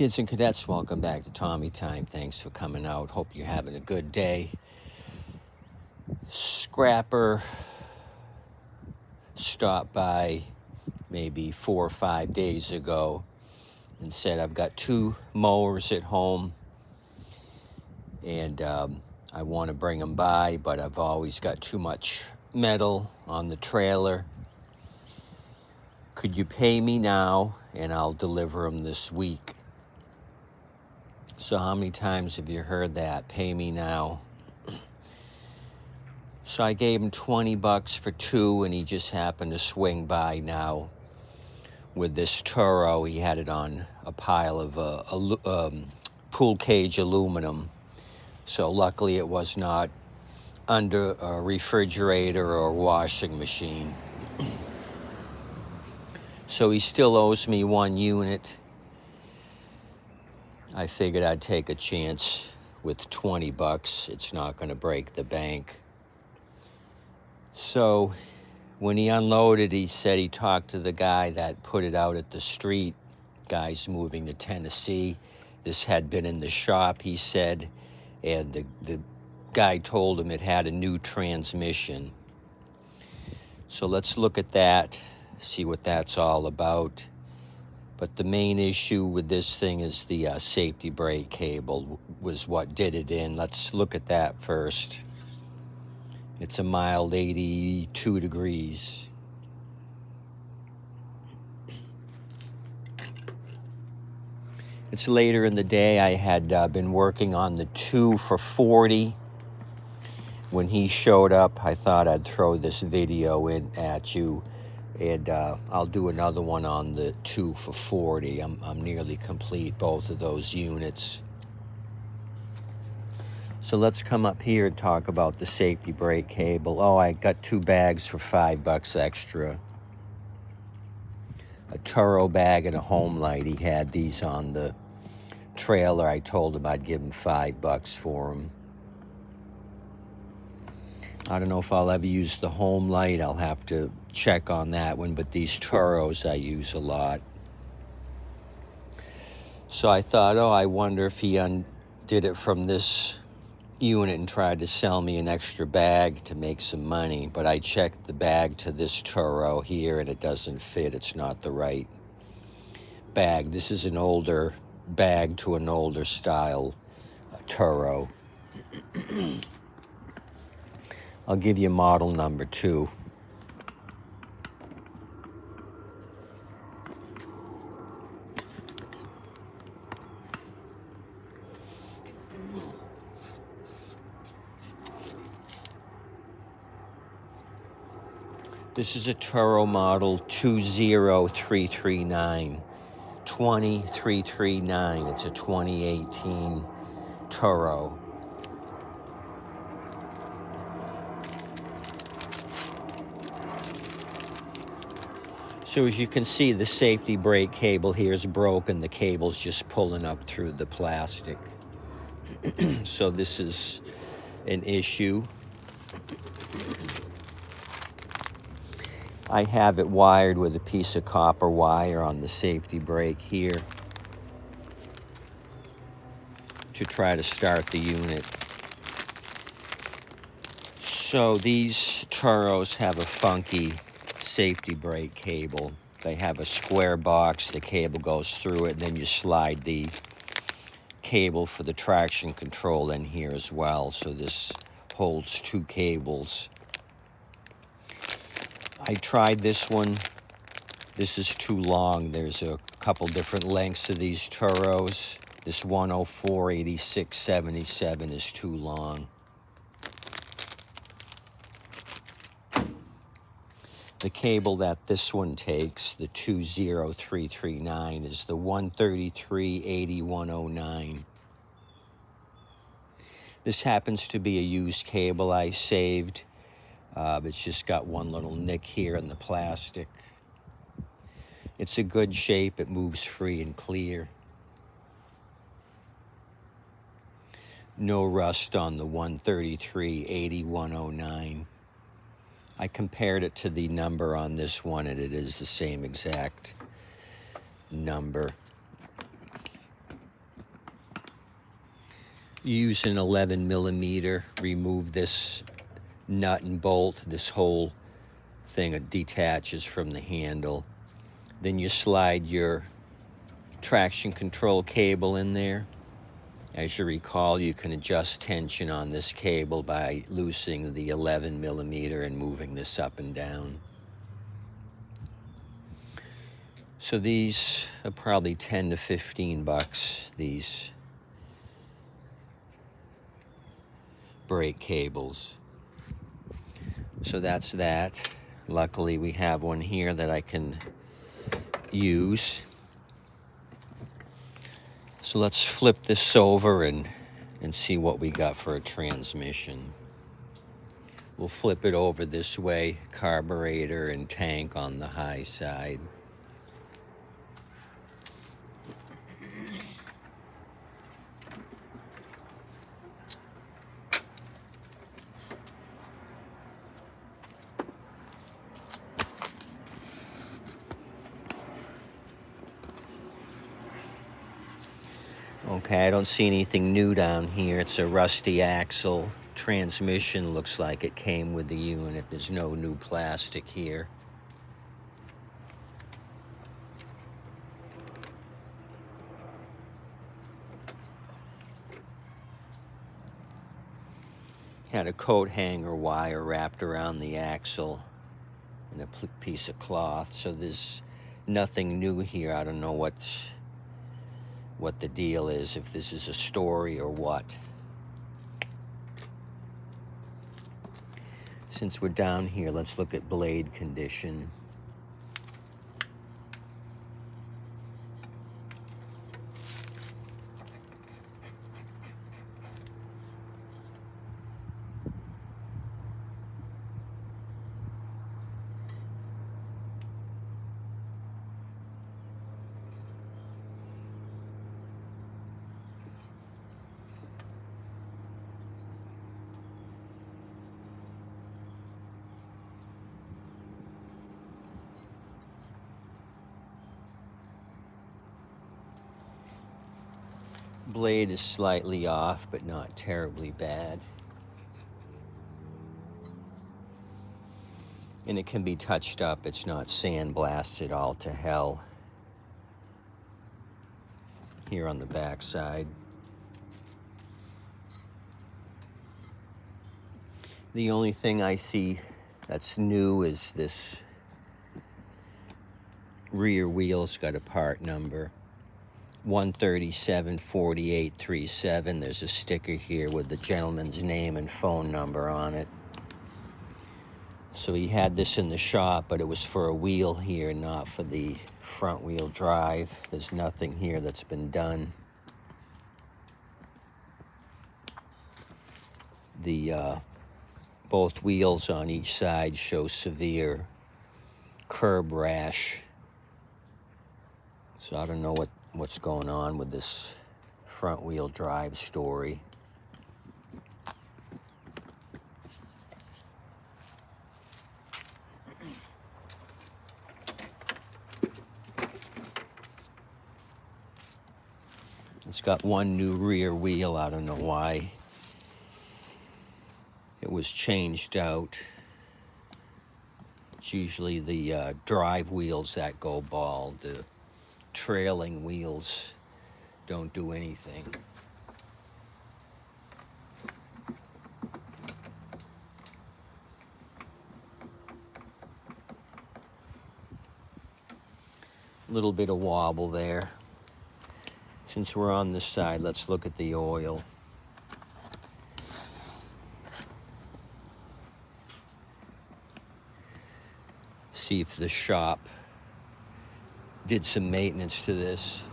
Kids and cadets, welcome back to Tommy Time. Thanks for coming out. Hope you're having a good day. Scrapper stopped by maybe 4 or 5 days ago and said, I've got 2 mowers at home and I want to bring them by, but I've always got too much metal on the trailer. Could you pay me now and I'll deliver them this week? So how many times have you heard that? Pay me now. So I gave him $20 for 2, and he just happened to swing by now with this Toro. He had it on a pile of pool cage aluminum. So luckily it was not under a refrigerator or washing machine. So he still owes me 1 unit. I figured I'd take a chance with $20. It's not going to break the bank. So when he unloaded, he said he talked to the guy that put it out at the street. Guy's moving to Tennessee. This had been in the shop, he said, and the guy told him it had a new transmission. So let's look at that, see what that's all about. But the main issue with this thing is the safety brake cable was what did it in. Let's look at that first. It's a mild 82 degrees. It's later in the day. I had been working on the 2 for $40. When he showed up, I thought I'd throw this video in at you. And I'll do another one on the 2 for $40. I'm nearly complete both of those units. So let's come up here and talk about the safety brake cable. Oh, I got 2 bags for $5 extra. A Toro bag and a home light. He had these on the trailer. I told him I'd give him $5 for them. I don't know if I'll ever use the home light. I'll have to check on that one, but these Toros I use a lot. So I thought, I wonder if he undid it from this unit and tried to sell me an extra bag to make some money. But I checked the bag to this Toro here and it doesn't fit. It's not the right bag. This is an older bag to an older style Toro. I'll give you model number 2. This is a Toro model 20339. 20339. It's a 2018 Toro. So as you can see, the safety brake cable here is broken. The cable's just pulling up through the plastic. So this is an issue. I have it wired with a piece of copper wire on the safety brake here to try to start the unit. So these Toros have a funky safety brake cable. They have a square box, the cable goes through it, and then you slide the cable for the traction control in here as well. So this holds 2 cables. I tried this one. This is too long. There's a couple different lengths of these Toros. This 104/86/77 is too long. The cable that this one takes, the 20339, is the 133/8109. This happens to be a used cable I saved. It's just got one little nick here in the plastic. It's a good shape. It moves free and clear. No rust on the 133/8109. I compared it to the number on this one, and it is the same exact number. Use an 11 millimeter, remove this nut and bolt. This whole thing detaches from the handle. Then you slide your traction control cable in there. As you recall, you can adjust tension on this cable by loosening the 11 millimeter and moving this up and down. So these are probably 10 to 15 bucks, these brake cables. So that's that. Luckily we have one here that I can use. So let's flip this over and see what we got for a transmission. We'll flip it over this way, carburetor and tank on the high side. Okay, I don't see anything new down here. It's a rusty axle. Transmission looks like it came with the unit. There's no new plastic here. Had a coat hanger wire wrapped around the axle and a piece of cloth. So there's nothing new here. I don't know what the deal is, if this is a story or what. Since we're down here, let's look at blade condition. Blade is slightly off, but not terribly bad. And it can be touched up. It's not sandblasted all to hell. Here on the back side. The only thing I see that's new is this rear wheel's got a part number. 1374837. There's a sticker here with the gentleman's name and phone number on it. So he had this in the shop, but it was for a wheel here, not for the front wheel drive. There's nothing here that's been done. The both wheels on each side show severe curb rash. So I don't know what's going on with this front wheel drive story. It's got one new rear wheel. I don't know why it was changed out. It's usually the drive wheels that go bald. The trailing wheels don't do anything. A little bit of wobble there. Since we're on this side, let's look at the oil. See if the shop did some maintenance to this.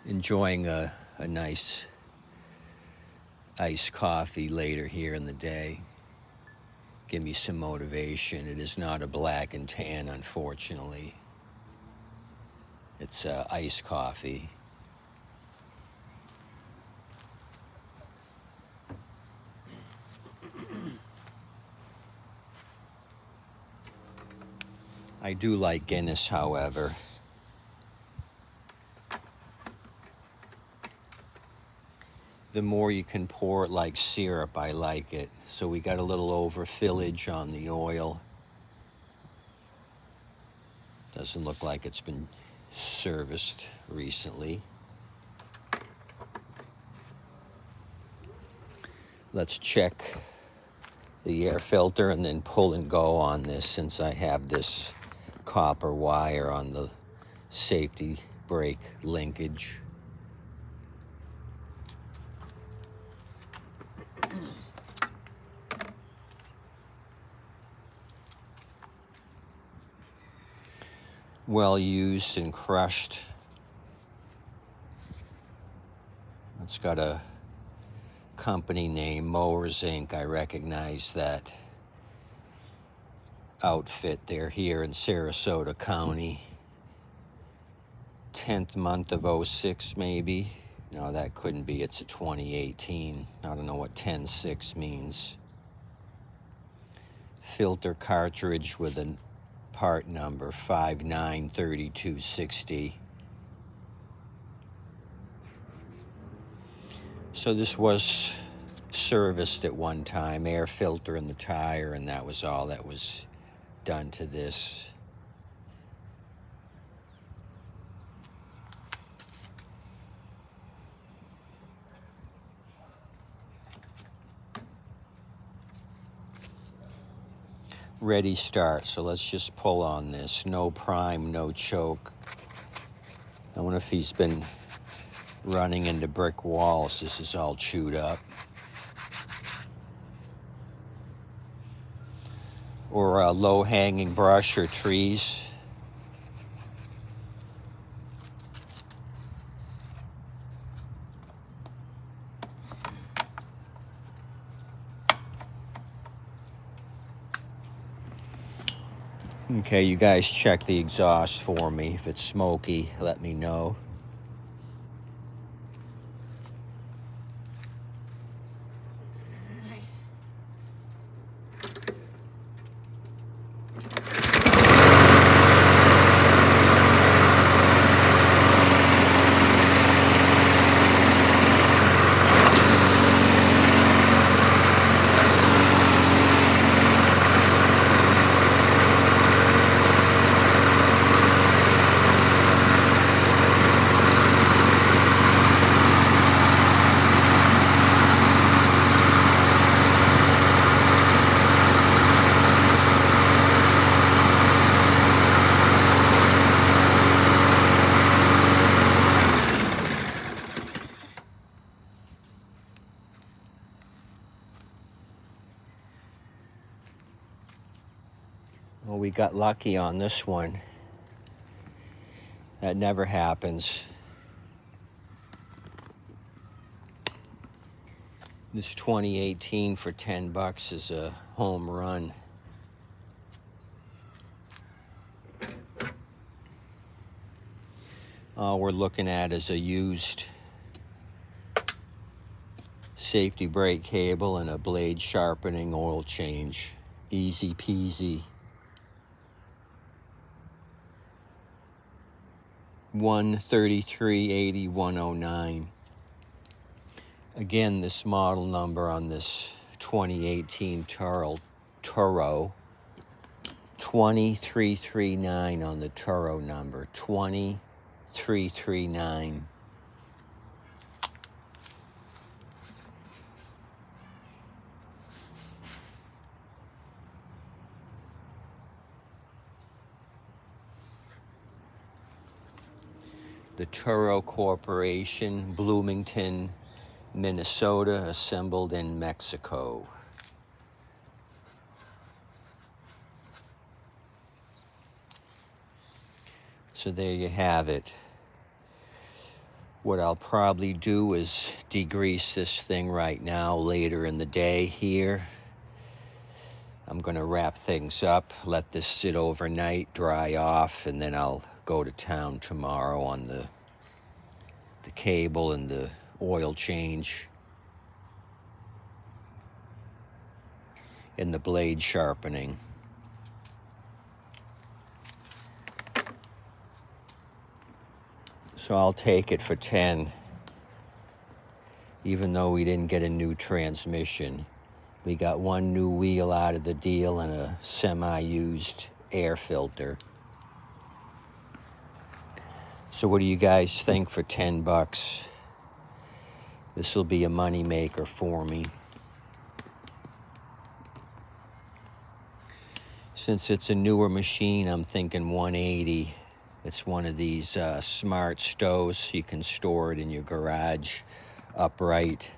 Enjoying a nice iced coffee later here in the day. Give me some motivation. It is not a black and tan, unfortunately. It's iced coffee. I do like Guinness, however. The more you can pour it like syrup, I like it. So we got a little overfillage on the oil. Doesn't look like it's been serviced recently. Let's check the air filter and then pull and go on this, since I have this copper wire on the safety brake linkage. Well used and crushed. It's got a company name, Mowers Inc. I recognize that outfit. They're here in Sarasota County. 10th month of 06 maybe. No, that couldn't be. It's a 2018. I don't know what 10-6 means. Filter cartridge with a part number 593260. So this was serviced at one time, air filter in the tire, and that was all that was done to this. Ready start. So let's just pull on this. No prime, no choke. I wonder if he's been running into brick walls. This is all chewed up. Or a low-hanging brush or trees. Okay, you guys check the exhaust for me. If it's smoky, let me know. Well, we got lucky on this one. That never happens. This 2018 for $10 is a home run. All we're looking at is a used safety brake cable and a blade sharpening oil change. Easy peasy. 13380 109. Again, this model number on this 2018 Toro 2339 on the Toro number 2339. The Toro Corporation, Bloomington, Minnesota, assembled in Mexico. So there you have it. What I'll probably do is degrease this thing right now, later in the day here. I'm gonna wrap things up, let this sit overnight, dry off, and then I'll go to town tomorrow on the cable and the oil change and the blade sharpening. So I'll take it for 10, even though we didn't get a new transmission. We got one new wheel out of the deal and a semi-used air filter. So what do you guys think for 10 bucks? This will be a money maker for me. Since it's a newer machine, I'm thinking 180. It's one of these smart stoves. You can store it in your garage upright.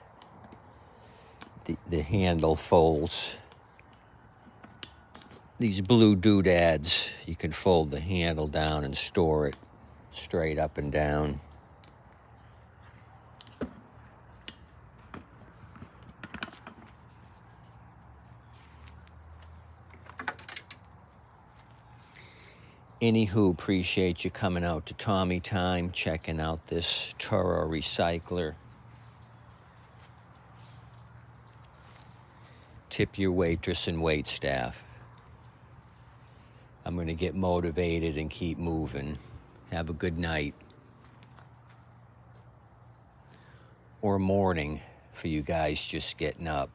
The handle folds. These blue doodads, you can fold the handle down and store it straight up and down. Anywho, appreciate you coming out to Tommy Time, checking out this Toro Recycler. Tip your waitress and wait staff. I'm going to get motivated and keep moving. Have a good night. Or morning for you guys just getting up.